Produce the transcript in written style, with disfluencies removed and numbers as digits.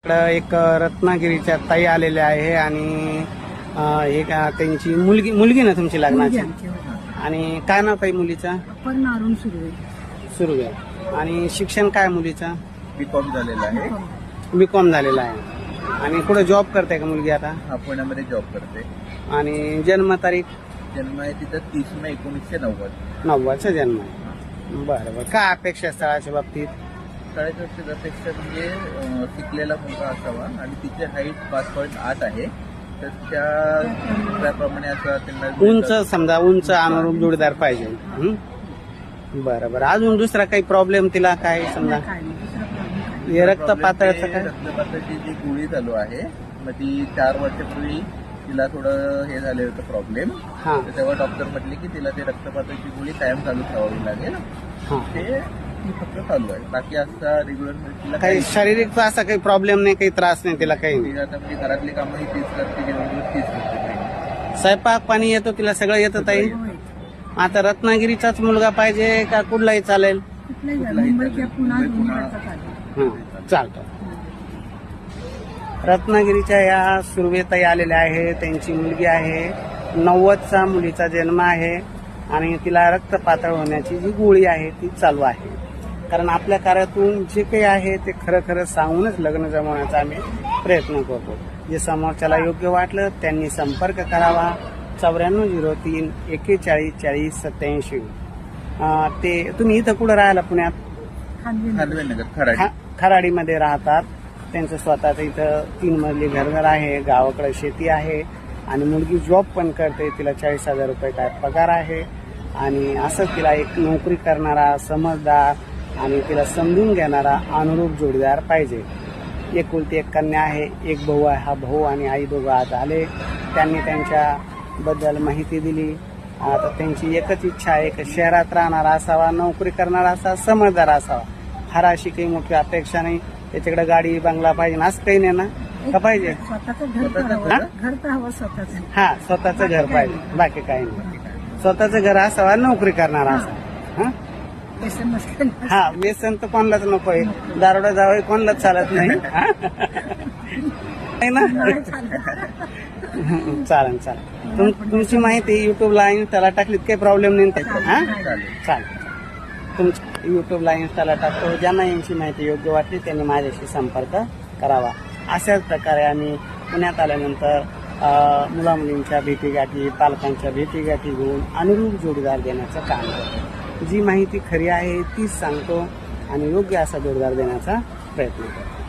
इकडं एक रत्नागिरीच्या ताई आलेल्या आहे आणि एक त्यांची मुलगी ना तुमची लग्नाची. आणि काय नाव ताई मुलीचा? अपर्णा अरुण सुर्वे. सुर्वे. आणि शिक्षण काय मुलीचं? बीकॉम झालेला आहे. बीकॉम झालेला आहे. आणि कुठे जॉब करते का मुलगी आता? पुण्यामध्ये जॉब करते. आणि जन्मतारीख? जन्म आहे तिथं 30 मे 1990. 90चा जन्म आहे. बरं बरं. काय अपेक्षा स्थळाच्या बाबतीत? शाळेच्या अपेक्षा म्हणजे शिकलेला मुलगा असावा आणि तिची हाईट 5.8 आहे. तर त्याप्रमाणे असं त्यांना उंच, समजा उंच अनुरूप जोडीदार पाहिजे. बरं बरं. अजून दुसरा काही प्रॉब्लेम तिला काय समजा? हे रक्तपातळाचं काय? रक्तपातळाची जी गोळी चालू आहे, मग ती 4 वर्षापूर्वी तिला थोडं हे झाले होतं प्रॉब्लेम. हा. तेव्हा डॉक्टर म्हटले की तिला ते रक्तपातळाची गोळी कायम चालू ठेवावी लागेल. ते फक्त चालू आहे. बाकी असा रेग्युलर काही शारीरिक असा काही प्रॉब्लेम नाही, काही त्रास नाही तिला काही नाही? आता म्हणजे घरातली कामंही तीच करते, जेवण तीच करते. स्वयंपाक पाणी येतो तिला, सगळं येतं ताई? आता रत्नागिरीचाच मुलगा पाहिजे का कुठलाही चालेल? चालतं. रत्नागिरीच्या या सुर्वेताई आलेल्या आहे. त्यांची मुलगी आहे. 90चा मुलीचा जन्म आहे आणि तिला रक्तपातळ होण्याची जी गोळी आहे ती चालू आहे. कारण आपल्या कार्यातून जे काही आहे ते खरं खरं सांगूनच लग्न जमवण्याचा आम्ही प्रयत्न करतो. जे समोरच्याला योग्य वाटलं त्यांनी संपर्क करावा. 9403 41 40 87. ते तुम्ही इथं कुठं राहायला? पुण्यात खराडीमध्ये राहतात. त्यांचं स्वतःचं इथं 3 मजली घरघर आहे. गावाकडे शेती आहे आणि मुलगी जॉब पण करते. तिला 40,000 रुपये काय पगार आहे. आणि असं तिला एक नोकरी करणारा, समजदार आणि तिला समजून घेणारा अनुरूप जोडीदार पाहिजे. एकुलती एक कन्या आहे. एक भाऊ आहे. हा भाऊ आणि आई दोघं आज आले. त्यांनी त्यांच्याबद्दल माहिती दिली. आता त्यांची एकच इच्छा आहे की शहरात राहणारा असावा, नोकरी करणारा असावा, समजदार असावा. फार अशी काही मोठी अपेक्षा नाही. त्याच्याकडे गाडी बंगला पाहिजे असं काही नाही ना? का पाहिजे? हा, स्वतःचं घर पाहिजे. बाकी काही नाही. स्वतःचं घर असावा, नोकरी करणारा असावा. हा, व्यसन तर कोणालाच नको आहे. दारोडा जावं कोणालाच चालत नाही. ना चालेल चालेल. तुमची माहिती युट्यूबला इन्स्टाला टाकलीत काही प्रॉब्लेम नाही? हा चालेल. तुमची युट्यूबला इन्स्टाला टाकतो. ज्यांना यांची माहिती योग्य वाटली त्यांनी माझ्याशी संपर्क करावा. अशाच प्रकारे आम्ही पुण्यात आल्यानंतर मुलामुलींच्या भेटीगाठी, पालकांच्या भेटीगाठी घेऊन अनुरूप जोडीदार देण्याचं काम करतो. जी माहिती खरी आहे तीच सांगतो आणि योग्य असा जोडीदार देण्याचा प्रयत्न करतो.